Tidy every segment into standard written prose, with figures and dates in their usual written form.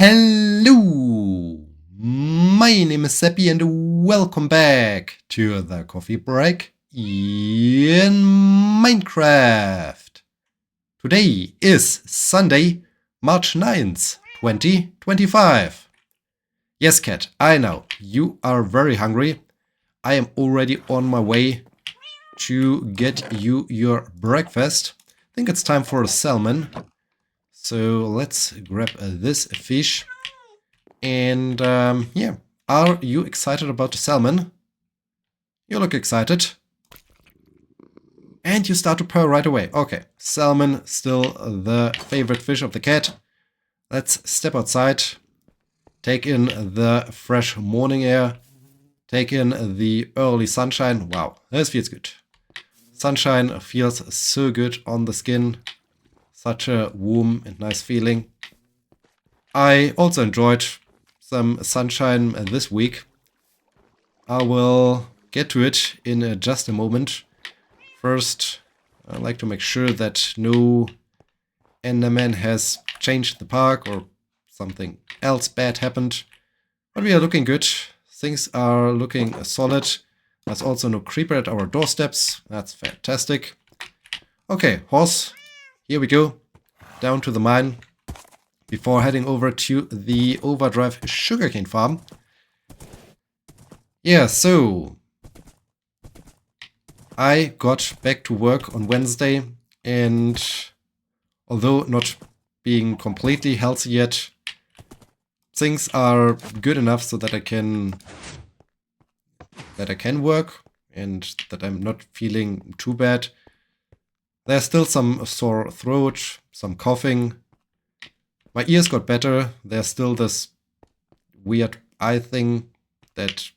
Hello, my name is Sebbi and welcome back to the coffee break in Minecraft. Today is Sunday, March 9th, 2025. Yes, cat, I know, you are very hungry. I am already on my way to get you your breakfast. I think it's time for a salmon. So let's grab this fish. And yeah, are you excited about the salmon? You look excited. And you start to purr right away. Okay, salmon, still the favorite fish of the cat. Let's step outside. Take in the fresh morning air. Take in the early sunshine. Wow, this feels good. Sunshine feels so good on the skin. Such a warm and nice feeling. I also enjoyed some sunshine this week. I will get to it in just a moment. First, I'd like to make sure that no Enderman has changed the park or something else bad happened. But we are looking good. Things are looking solid. There's also no creeper at our doorsteps. That's fantastic. Okay, horse, here we go. Down to the mine before heading over to the Overdrive sugarcane farm. Yeah, so I got back to work on Wednesday, and although not being completely healthy yet, things are good enough so that I can work and that I'm not feeling too bad. There's still some sore throat, some coughing. My ears got better. There's still this weird eye thing that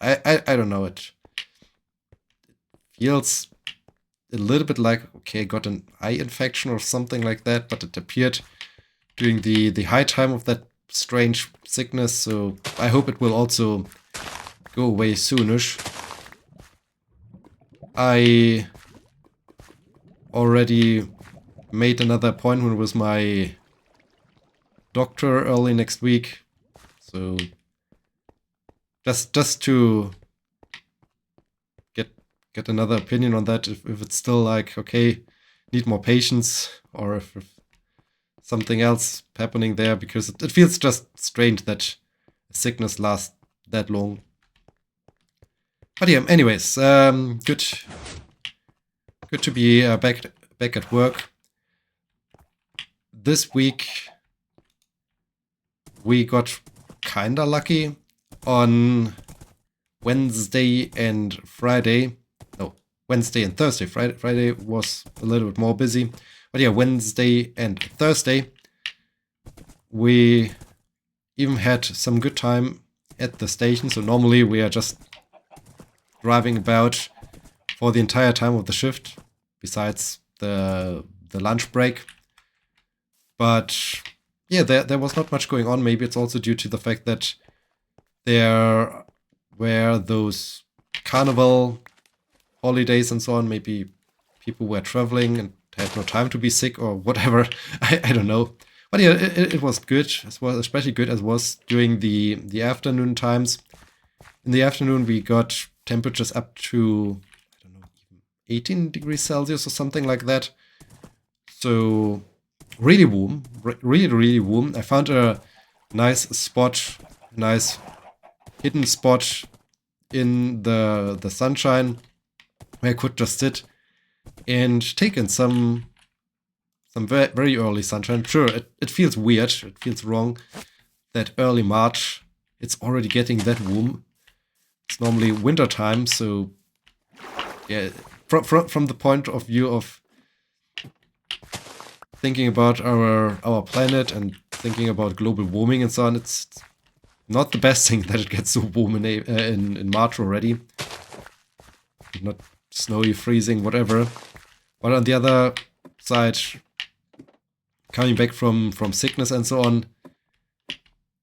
I don't know. It feels a little bit like, okay, I got an eye infection or something like that, but it appeared during the high time of that strange sickness, so I hope it will also go away soonish. I already made another appointment with my doctor early next week, so just to get another opinion on that, if it's still like, okay, need more patience, or if something else happening there, because it feels just strange that sickness lasts that long. But yeah, anyways, good to be back at work. This week we got kinda lucky on Wednesday and Friday. No, Wednesday and Thursday. Friday was a little bit more busy. But yeah, Wednesday and Thursday we even had some good time at the station. So normally we are just driving about for the entire time of the shift, besides the lunch break. But yeah, there was not much going on. Maybe it's also due to the fact that there were those carnival holidays and so on. Maybe people were traveling and had no time to be sick or whatever. I don't know. But yeah, it was good. It was especially good as it was during the afternoon times. In the afternoon, we got temperatures up to, I don't know, even 18 degrees Celsius or something like that. So really warm, really warm. I found a nice spot, nice hidden spot in the sunshine where I could just sit and take in some very early sunshine. Sure, it feels weird, it feels wrong that early March it's already getting that warm. It's normally winter time, so yeah, from the point of view of thinking about our planet and thinking about global warming and so on, it's not the best thing that it gets so warm in March already. Not snowy, freezing, whatever. But on the other side, coming back from sickness and so on,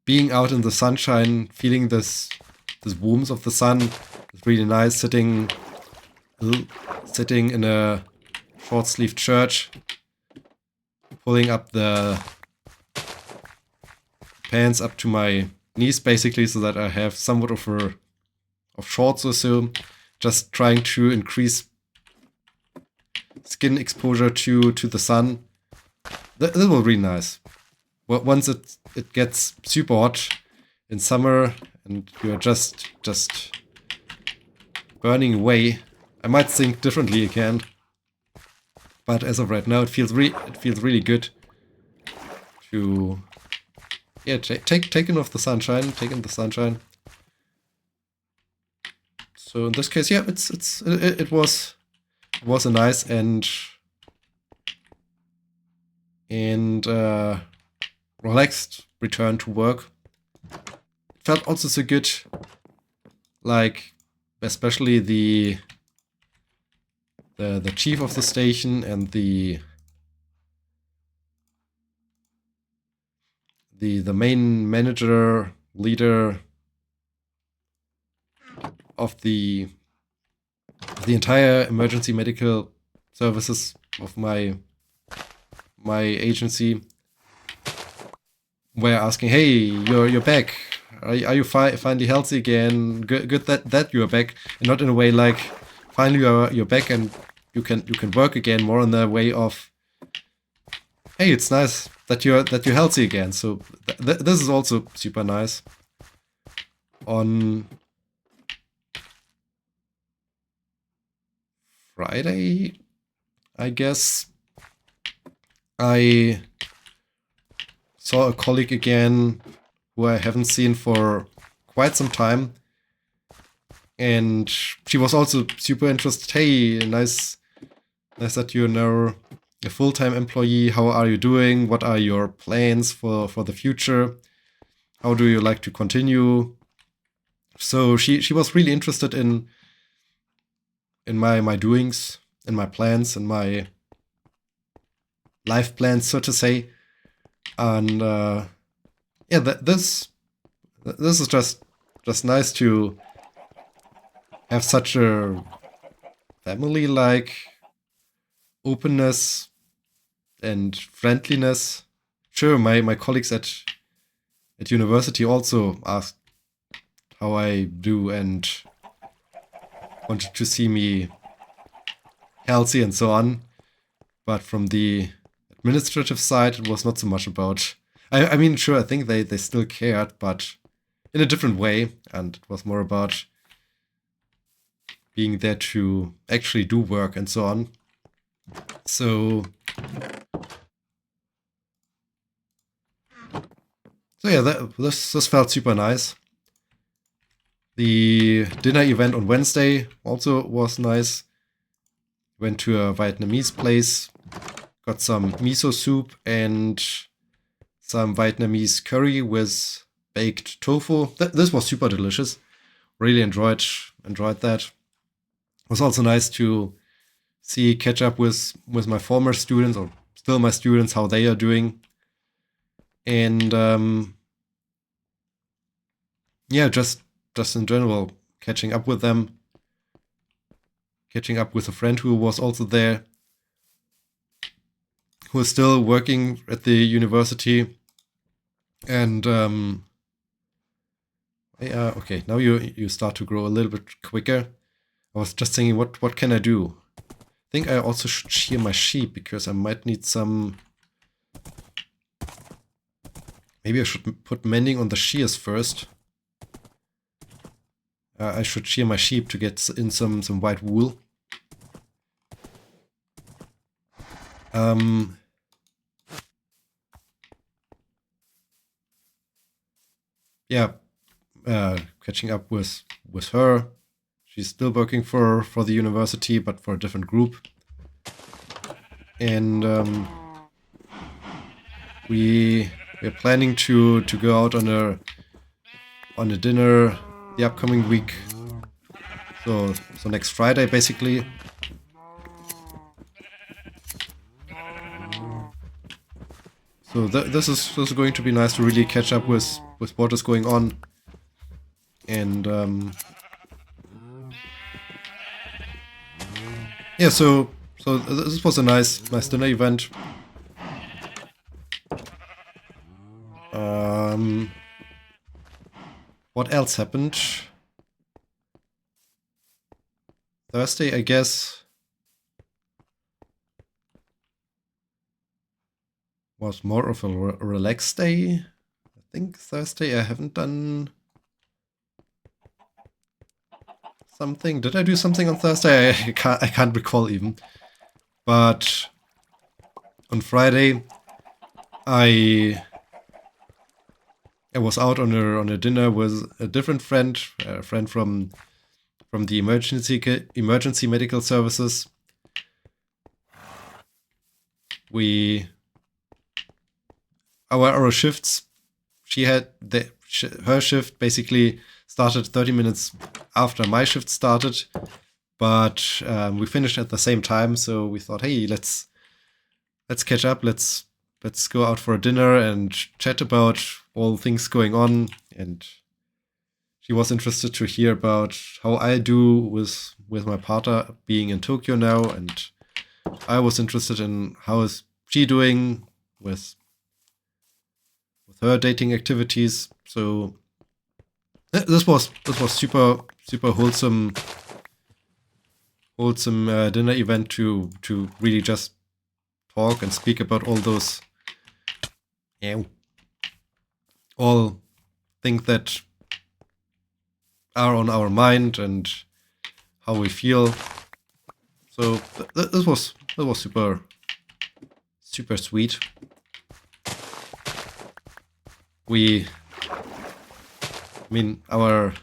being out in the sunshine, feeling this warmth of the sun, is really nice. Sitting in a short-sleeved shirt, pulling up the pants up to my knees basically, so that I have somewhat of shorts or so, just trying to increase skin exposure to the sun. That will be really nice. Well, once it gets super hot in summer and you're just burning away, I might think differently again. But as of right now, it feels really good to take in off the sunshine, take in the sunshine. So in this case, yeah, it was a nice and relaxed return to work. It felt also so good, like especially the chief of the station and the main manager, leader of the entire emergency medical services of my agency were asking, "Hey, you're back. Are you finally healthy again? Good that you're back." And not in a way like, "Finally you're back and you can work again." More in the way of, "Hey, it's nice that you're healthy again." So this is also super nice. On Friday, I guess, I saw a colleague again who I haven't seen for quite some time. And she was also super interested. "Hey, nice that you're now a full-time employee. How are you doing? What are your plans for the future? How do you like to continue?" So she was really interested in my doings, in my plans, in my life plans, so to say. And yeah, this is just nice to have such a family-like openness and friendliness. Sure, my colleagues at university also asked how I do and wanted to see me healthy and so on. But from the administrative side, it was not so much about... I mean, sure, I think they still cared, but in a different way. And it was more about being there to actually do work and so on. So yeah, this felt super nice. The dinner event on Wednesday also was nice. Went to a Vietnamese place, got some miso soup and some Vietnamese curry with baked tofu. This was super delicious. Really enjoyed that. It was also nice to catch up with my former students, or still my students, how they are doing. And yeah, just in general, catching up with them. Catching up with a friend who was also there, who is still working at the university. And yeah, okay, now you start to grow a little bit quicker. I was just thinking, what can I do? I think I also should shear my sheep, because I might need some... Maybe I should put mending on the shears first. I should shear my sheep to get in some white wool. Yeah, catching up with her. She's still working for the university, but for a different group. And we're planning to go out on a dinner the upcoming week. So next Friday, basically. So this is going to be nice to really catch up with what is going on. And yeah, so this was a nice dinner event. What else happened? Thursday, I guess, was more of a relaxed day. I think Thursday I haven't done something. Did I do something on Thursday? I can't recall even. But on Friday, I was out on a dinner with a different friend, a friend from the emergency medical services. Our shifts. She had her shift basically started 30 minutes after my shift started, but we finished at the same time. So we thought, hey, let's catch up. Let's go out for a dinner and chat about all things going on. And she was interested to hear about how I do with my partner being in Tokyo now, and I was interested in how is she doing with her dating activities. So this was super wholesome dinner event to really just talk and speak about all those all things that are on our mind and how we feel. So this was super sweet. Our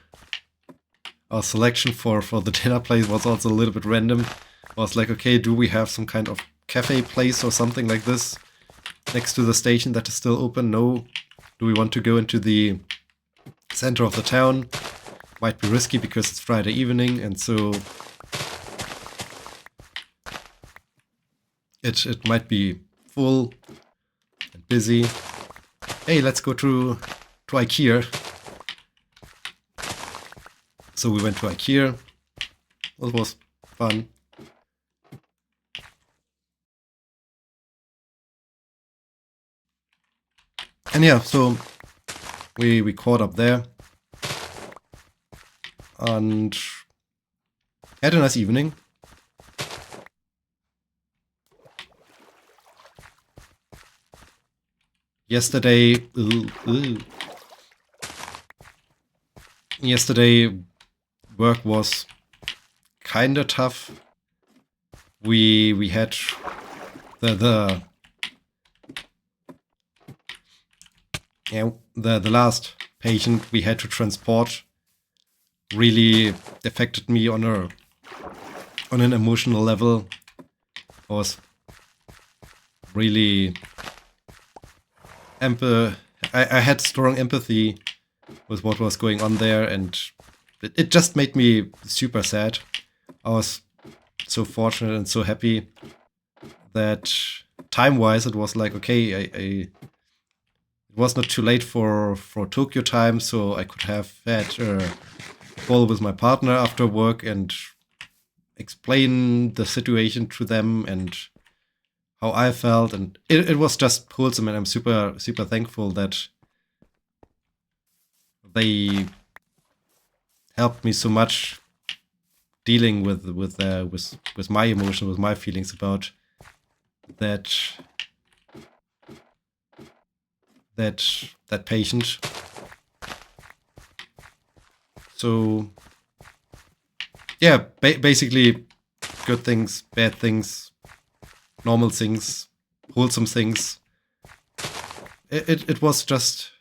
selection for the dinner place was also a little bit random. I was like, okay, do we have some kind of cafe place or something like this next to the station that is still open? No. Do we want to go into the center of the town? Might be risky because it's Friday evening, and so it might be full and busy. Hey, let's go to IKEA. So we went to IKEA. It was fun. And yeah, so we caught up there and had a nice evening. Yesterday work was kinda tough. We had the last patient we had to transport really affected me on an emotional level. I was really I had strong empathy with what was going on there, and it just made me super sad. I was so fortunate and so happy that time-wise it was like, okay, it was not too late for Tokyo time, so I could have had a call with my partner after work and explain the situation to them and how I felt, and it was just wholesome, and I'm super thankful that they helped me so much dealing with my emotion, with my feelings about that patient. So yeah, basically good things, bad things, normal things, wholesome things. It was just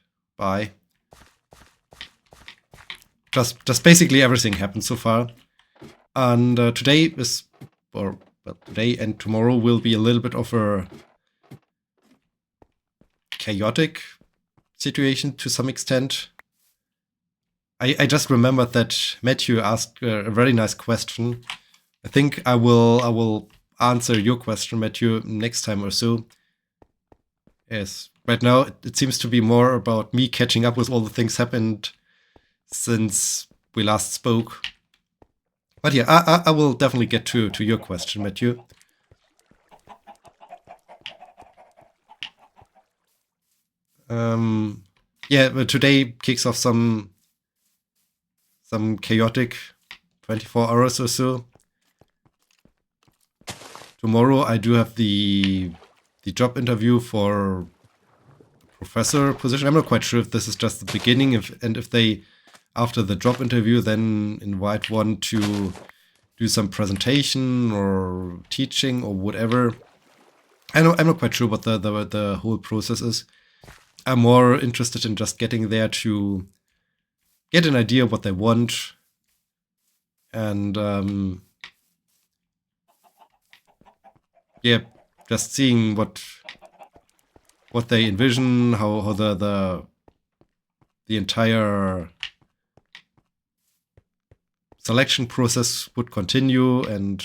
just basically everything happened so far. And today and tomorrow will be a little bit of a chaotic situation to some extent. I just remembered that Matthew asked a very nice question. I think I will answer your question, Matthew, next time or so. Yes, right now it seems to be more about me catching up with all the things happened since we last spoke. But yeah, I will definitely get to your question, Matthew. Yeah, but today kicks off some chaotic 24 hours or so. Tomorrow I do have the job interview for professor position. I'm not quite sure if this is just the beginning, if they after the job interview then invite one to do some presentation or teaching or whatever. I'm not quite sure what the whole process is. I'm more interested in just getting there to get an idea of what they want and yeah, just seeing what they envision, how the entire selection process would continue, and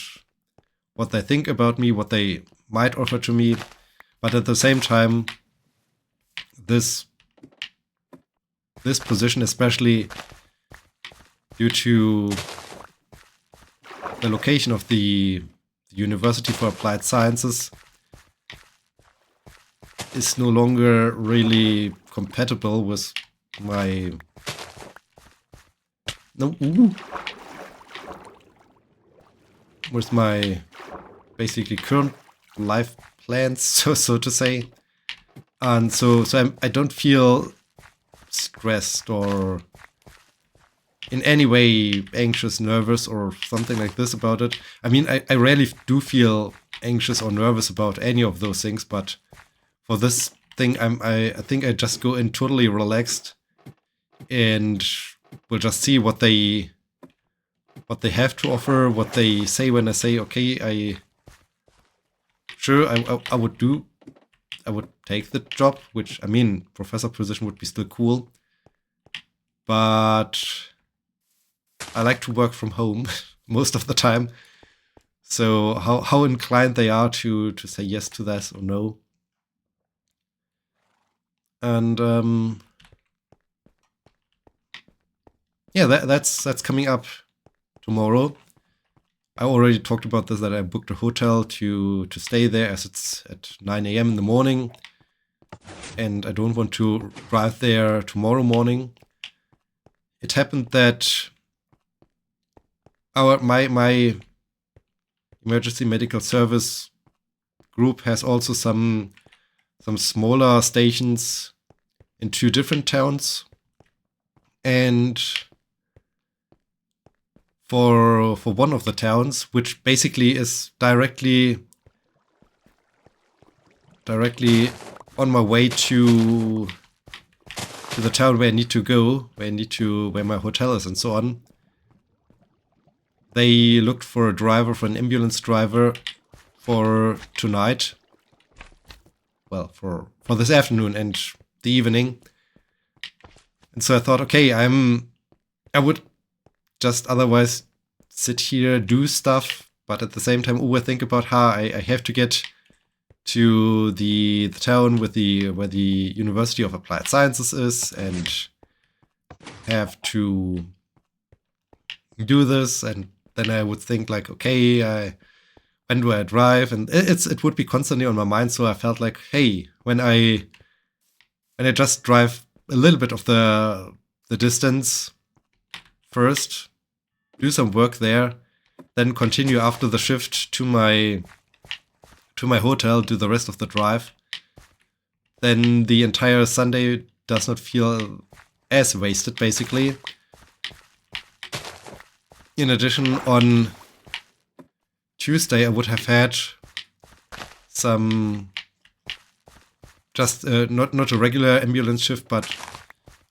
what they think about me, what they might offer to me. But at the same time, this position, especially due to the location of the University for Applied Sciences, is no longer really compatible with my with my basically current life plans, so to say. And so I don't feel stressed or in any way anxious, nervous, or something like this about it. I mean, I rarely do feel anxious or nervous about any of those things, but for this thing, I think I just go in totally relaxed, and we'll just see what they have to offer, what they say when I say, okay, I would take the job, which, I mean, professor position would be still cool, but I like to work from home most of the time. So how inclined they are to say yes to this or no. And yeah, that's coming up tomorrow. I already talked about this, that I booked a hotel to stay there, as it's at 9 a.m. in the morning, and I don't want to drive there tomorrow morning. It happened that my emergency medical service group has also some smaller stations in 2 different towns, and for one of the towns, which basically is directly on my way to the town where I need to go, where my hotel is and so on. They looked for a driver, for an ambulance driver for tonight. Well, for this afternoon and the evening. And so I thought, okay, I would just otherwise sit here, do stuff, but at the same time overthink about I have to get to the town where the University of Applied Sciences is, and have to do this. And then I would think like, okay, when do I drive? And it would be constantly on my mind. So I felt like, hey, when I just drive a little bit of the distance first, do some work there, then continue after the shift to my hotel, do the rest of the drive, then the entire Sunday does not feel as wasted, basically. In addition, on Tuesday I would have had some just not a regular ambulance shift, but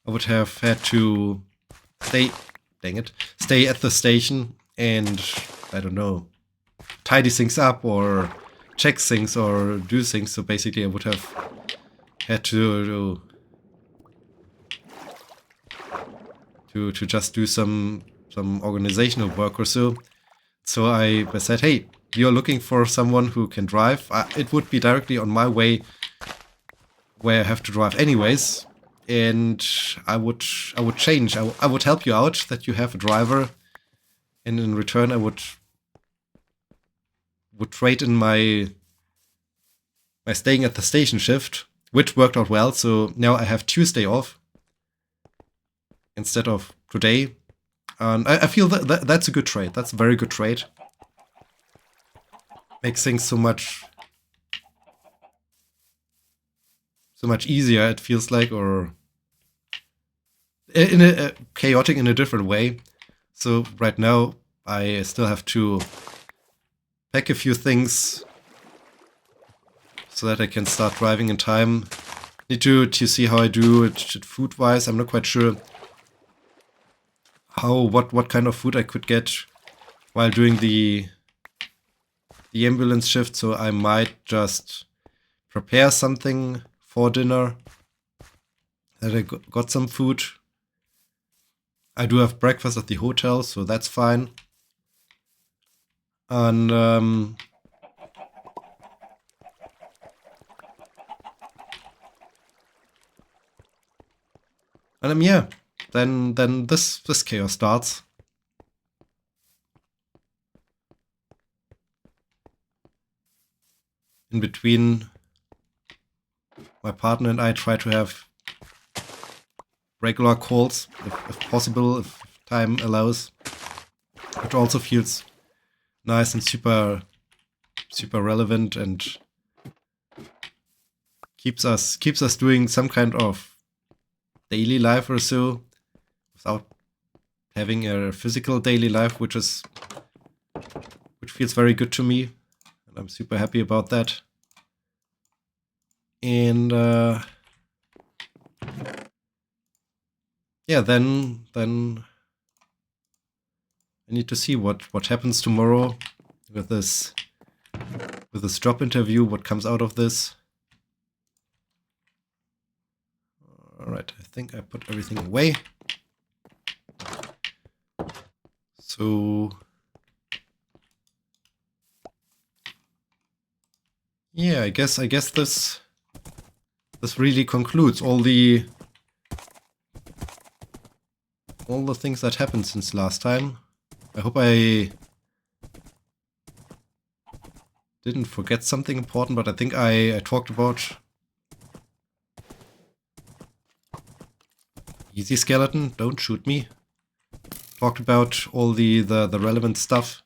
I would have had to stay at the station and, I don't know, tidy things up or check things or do things. So basically I would have had to just do some organizational work or so. So I said, hey, you're looking for someone who can drive. It would be directly on my way where I have to drive anyways. And I would change. I would help you out that you have a driver. And in return, I would trade in my staying at the station shift which worked out well. So now I have Tuesday off instead of today. And I feel that's a good trade. That's a very good trade. Makes things so much easier, it feels like, or in a chaotic in a different way. So right now I still have to pack a few things so that I can start driving in time. Need to see how I do it food-wise. I'm not quite sure what kind of food I could get while doing the ambulance shift, so I might just prepare something for dinner. That I got some food. I do have breakfast at the hotel, so that's fine. And yeah, then this chaos starts. In between, my partner and I try to have regular calls, if possible, if time allows, which also feels nice and super relevant and keeps us doing some kind of daily life or so without having a physical daily life, which feels very good to me, and I'm super happy about that. And yeah, then I need to see what happens tomorrow with this job interview, what comes out of this. Alright, I think I put everything away. So yeah, I guess this really concludes all the things that happened since last time. I hope I didn't forget something important, but I think I talked about easy skeleton, don't shoot me. Talked about all the relevant stuff.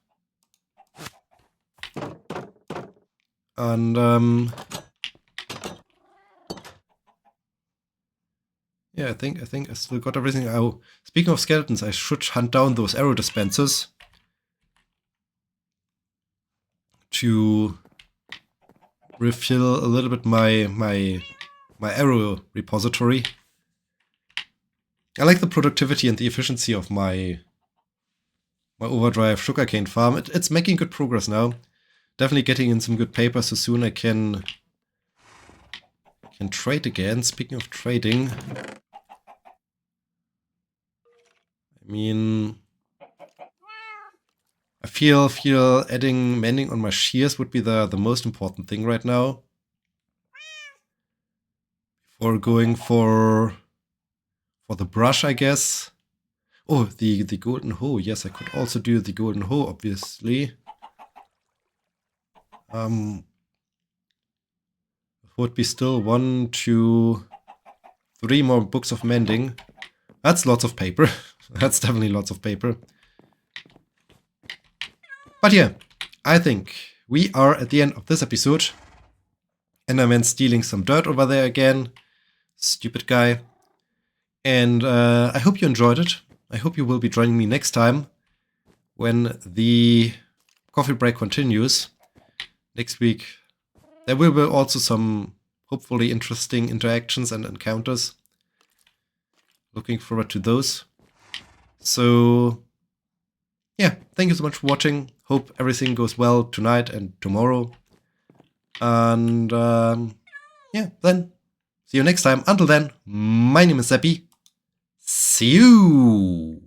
And yeah, I think I still got everything. Oh, speaking of skeletons, I should hunt down those arrow dispensers to refill a little bit my arrow repository. I like the productivity and the efficiency of my overdrive sugarcane farm. It's making good progress now. Definitely getting in some good paper, so soon I can trade again. Speaking of trading, I mean, I feel adding mending on my shears would be the most important thing right now. Before going for the brush, I guess. Oh, the golden hoe. Yes, I could also do the golden hoe, obviously. Would be still 1, 2, 3 more books of mending. That's lots of paper. That's definitely lots of paper. But yeah, I think we are at the end of this episode. Enderman stealing some dirt over there again. Stupid guy. And I hope you enjoyed it. I hope you will be joining me next time when the coffee break continues. Next week there will be also some hopefully interesting interactions and encounters. Looking forward to those. So yeah, thank you so much for watching. Hope everything goes well tonight and tomorrow. And yeah, then see you next time. Until then, my name is Sebbi. See you!